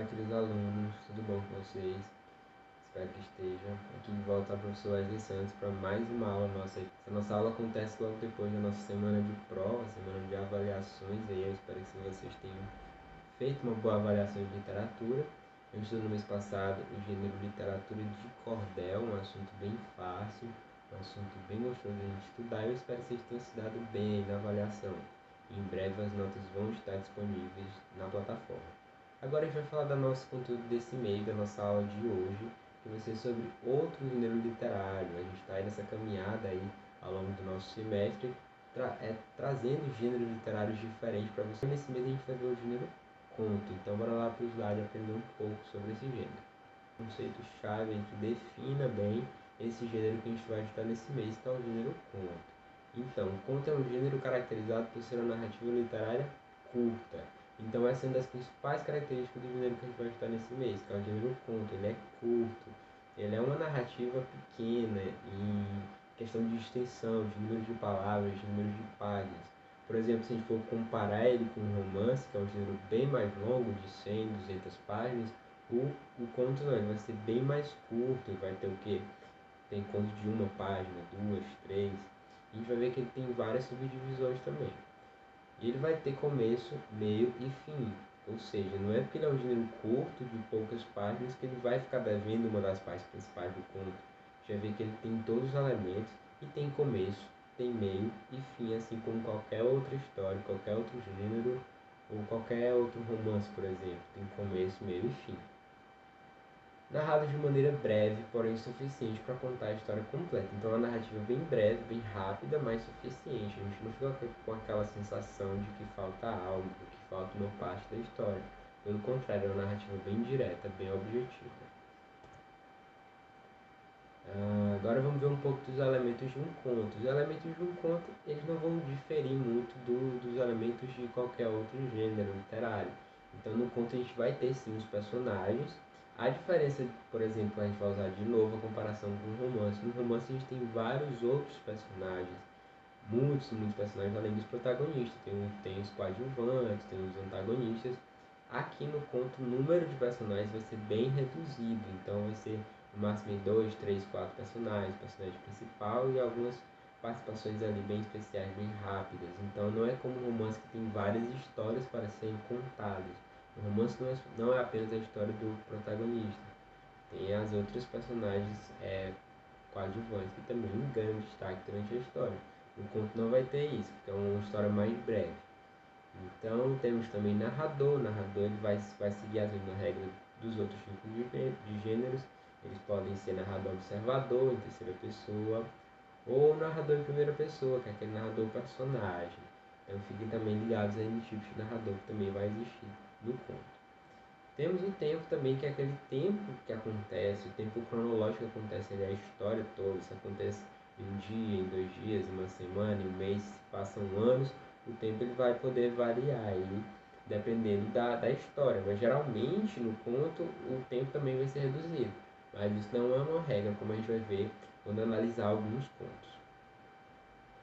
queridos alunos, tudo bom com vocês? Espero que estejam. Aqui de volta a professor Wesley Santos para mais uma aula nossa. Essa nossa aula acontece logo depois da nossa semana de prova, semana de avaliações. E eu espero que vocês tenham feito uma boa avaliação de literatura. Eu estudei no mês passado o gênero literatura de cordel, um assunto bem fácil, um assunto bem gostoso de a gente estudar. Eu espero que vocês tenham se dado bem na avaliação. Em breve as notas vão estar disponíveis na plataforma. Agora a gente vai falar do nosso conteúdo desse mês, da nossa aula de hoje, que vai ser sobre outro gênero literário. A gente está aí nessa caminhada aí ao longo do nosso semestre, trazendo gêneros literários diferentes para você. Nesse mês a gente vai ver o gênero conto. Então bora lá para o slide aprender um pouco sobre esse gênero. Um conceito-chave que defina bem esse gênero que a gente vai estudar nesse mês, que é o gênero conto. Então, o conto é um gênero caracterizado por ser uma narrativa literária curta. Então, essa é uma das principais características do gênero que a gente vai estudar nesse mês, que é o gênero conto. Ele é curto, ele é uma narrativa pequena em questão de extensão, de número de palavras, de número de páginas. Por exemplo, se a gente for comparar ele com um romance, que é um gênero bem mais longo, de 100, 200 páginas, o conto não, ele vai ser bem mais curto, ele vai ter o quê? Tem conto de uma página, duas, três. E a gente vai ver que ele tem várias subdivisões também. E ele vai ter começo, meio e fim. Ou seja, não é porque ele é um gênero curto, de poucas páginas, que ele vai ficar devendo uma das partes principais do conto. A gente vai ver que ele tem todos os elementos e tem começo, tem meio e fim, assim como qualquer outra história, qualquer outro gênero ou qualquer outro romance, por exemplo. Tem começo, meio e fim. Narrado de maneira breve, porém suficiente para contar a história completa. Então, a narrativa bem breve, bem rápida, mas suficiente. A gente não fica com aquela sensação de que falta algo, que falta uma parte da história. Pelo contrário, é uma narrativa bem direta, bem objetiva. Agora vamos ver um pouco dos elementos de um conto. Os elementos de um conto, eles não vão diferir muito dos elementos de qualquer outro gênero literário. Então, no conto a gente vai ter sim os personagens. A diferença, por exemplo, a gente vai usar de novo a comparação com o romance. No romance a gente tem vários outros personagens, muitos personagens além dos protagonistas. Tem os coadjuvantes, tem os antagonistas. Aqui no conto o número de personagens vai ser bem reduzido, então vai ser no máximo 2, 3, 4 personagem principal e algumas participações ali bem especiais, bem rápidas. Então não é como um romance que tem várias histórias para serem contadas. O romance não é apenas a história do protagonista, tem as outras personagens coadjuvantes que também ganham destaque durante a história. O conto não vai ter isso, porque é uma história mais breve. Então temos também narrador. Narrador ele vai seguir as mesmas regras dos outros tipos de gêneros. Eles podem ser narrador observador em terceira pessoa ou narrador em primeira pessoa, que é aquele narrador personagem. Então fiquem também ligados aí no tipo de narrador que também vai existir no conto. Temos o tempo também, que é aquele tempo que acontece, o tempo cronológico que acontece ali, a história toda. Isso acontece em um dia, em 2 dias, em uma semana, em um mês, se passam anos, o tempo ele vai poder variar aí, dependendo da história. Mas geralmente no conto o tempo também vai ser reduzido. Mas isso não é uma regra, como a gente vai ver quando analisar alguns contos.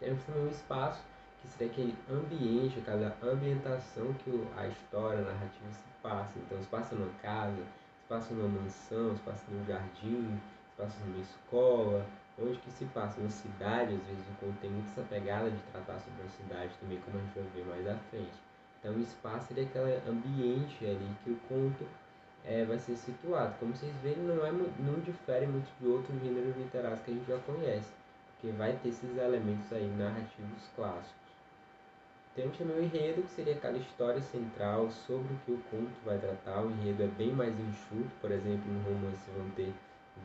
Temos também um espaço, que seria aquele ambiente, aquela ambientação que a história, a narrativa se passa. Então, se passa numa casa, se passa numa mansão, se passa num jardim, se passa numa escola, onde que se passa? Numa cidade. Às vezes o conto tem muito essa pegada de tratar sobre a cidade também, como a gente vai ver mais à frente. Então, o espaço seria aquele ambiente ali que o conto vai ser situado. Como vocês veem, não difere muito de outros gêneros literários que a gente já conhece, porque vai ter esses elementos aí narrativos clássicos. Temos também o enredo, que seria aquela história central sobre o que o conto vai tratar. O enredo é bem mais enxuto. Por exemplo, no romance vão ter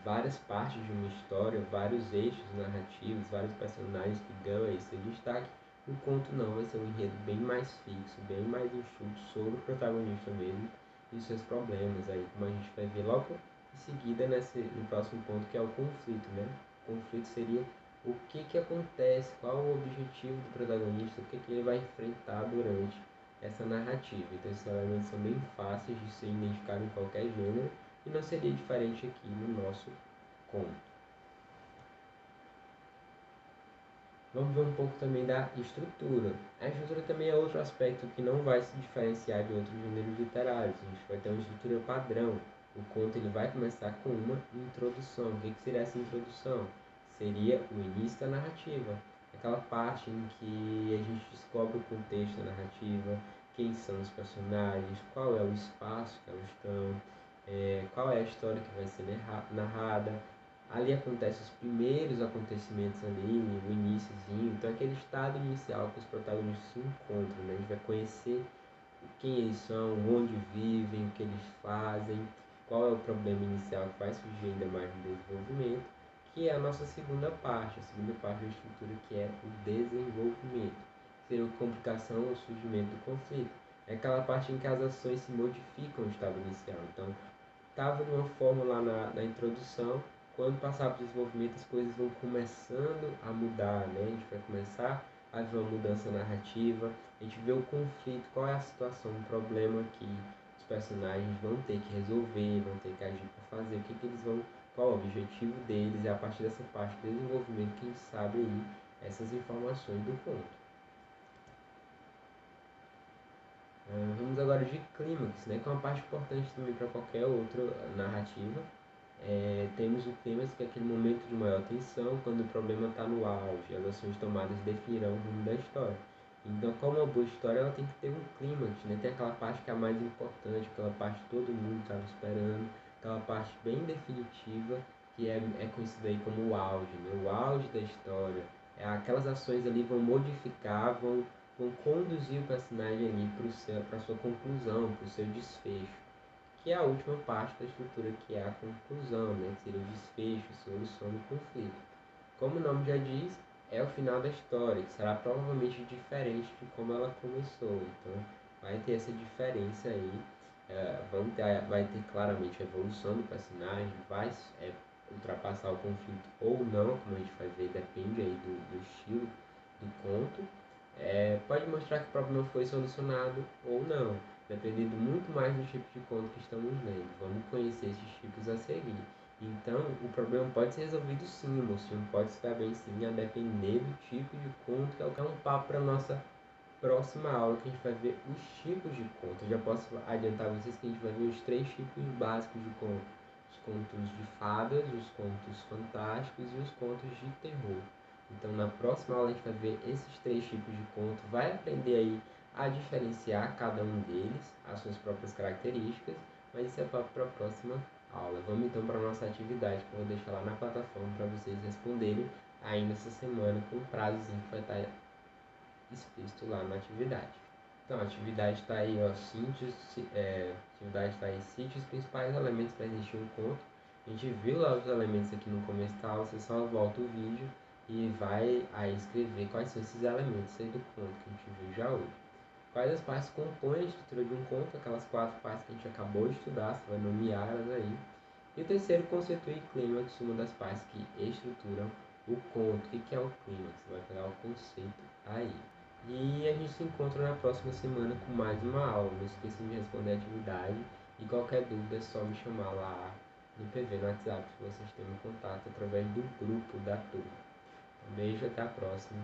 várias partes de uma história, vários eixos narrativos, vários personagens que ganham esse destaque. O conto não, vai ser um enredo bem mais fixo, bem mais enxuto sobre o protagonista mesmo e seus problemas aí, como a gente vai ver logo em seguida no próximo ponto, que é o conflito, né? O conflito seria o que acontece, qual o objetivo do protagonista, o que ele vai enfrentar durante essa narrativa. Então esses elementos são bem fáceis de ser identificados em qualquer gênero e não seria diferente aqui no nosso conto. Vamos ver um pouco também da estrutura. A estrutura também é outro aspecto que não vai se diferenciar de outros gêneros literários. A gente vai ter uma estrutura padrão. O conto ele vai começar com uma introdução. O que seria essa introdução? Seria o início da narrativa. Aquela parte em que a gente descobre o contexto da narrativa, quem são os personagens, qual é o espaço que elas estão, qual é a história que vai ser narrada. Ali acontecem os primeiros acontecimentos ali, o iníciozinho, então aquele estado inicial que os protagonistas se encontram, né? A gente vai conhecer quem eles são, onde vivem, o que eles fazem, qual é o problema inicial que vai surgir ainda mais no desenvolvimento, que é a nossa segunda parte, a segunda parte da estrutura, que é o desenvolvimento. Seria a complicação ou surgimento do conflito. É aquela parte em que as ações se modificam no estado inicial. Então, estava de uma forma lá na introdução, quando passar para o desenvolvimento as coisas vão começando a mudar, né? A gente vai começar a ver uma mudança narrativa, a gente vê o conflito, qual é a situação, o problema que os personagens vão ter que resolver, vão ter que agir para fazer, o que eles vão, qual é o objetivo deles, e a partir dessa parte do desenvolvimento que a gente sabe aí essas informações do conto. Vamos agora de clímax, né, que é uma parte importante também para qualquer outra narrativa. Temos o clímax, que é aquele momento de maior tensão, quando o problema está no auge, as ações tomadas definirão o rumo da história. Então, como uma boa história, ela tem que ter um clímax, né? Tem aquela parte que é a mais importante, aquela parte que todo mundo estava esperando, aquela parte bem definitiva, que é conhecida aí como o auge, né? O auge da história. Aquelas ações ali vão modificar, vão conduzir o personagem ali para a sua conclusão, para o seu desfecho, que é a última parte da estrutura, que é a conclusão, né? Que seria o desfecho, a solução do conflito. Como o nome já diz, é o final da história, que será provavelmente diferente de como ela começou. Então, vai ter essa diferença aí. Vai ter claramente a evolução do personagem, vai ultrapassar o conflito ou não, como a gente vai ver, depende aí do estilo do conto. Pode mostrar que o problema foi solucionado ou não, dependendo muito mais do tipo de conto que estamos lendo. Vamos conhecer esses tipos a seguir. Então, o problema pode ser resolvido sim, o mocinho pode se dar bem sim, a depender do tipo de conto, que é um papo para a nossa próxima aula, que a gente vai ver os tipos de conto. Eu já posso adiantar a vocês que a gente vai ver os 3 tipos básicos de conto: os contos de fadas, os contos fantásticos e os contos de terror. Então, na próxima aula a gente vai ver esses 3 tipos de conto, vai aprender aí a diferenciar cada um deles, as suas próprias características, mas isso é papo para a próxima aula. Vamos então para a nossa atividade, que eu vou deixar lá na plataforma para vocês responderem ainda essa semana, com um prazozinho que vai estar explícito lá na atividade. Então, a atividade está aí, ó, atividade está aí, cite os principais elementos para existir um conto. A gente viu lá os elementos aqui no começo da aula, você só volta o vídeo e vai aí escrever quais são esses elementos aí do conto que a gente viu já hoje. Quais as partes compõem a estrutura de um conto, aquelas 4 partes que a gente acabou de estudar, você vai nomear elas aí. E o terceiro, constitui clímax, uma das partes que estruturam o conto. O que é o clímax? Você vai pegar o conceito aí. E a gente se encontra na próxima semana com mais uma aula. Não esqueça de responder a atividade. E qualquer dúvida é só me chamar lá no PV, no WhatsApp, se vocês têm um contato através do grupo da turma. Um beijo, até a próxima.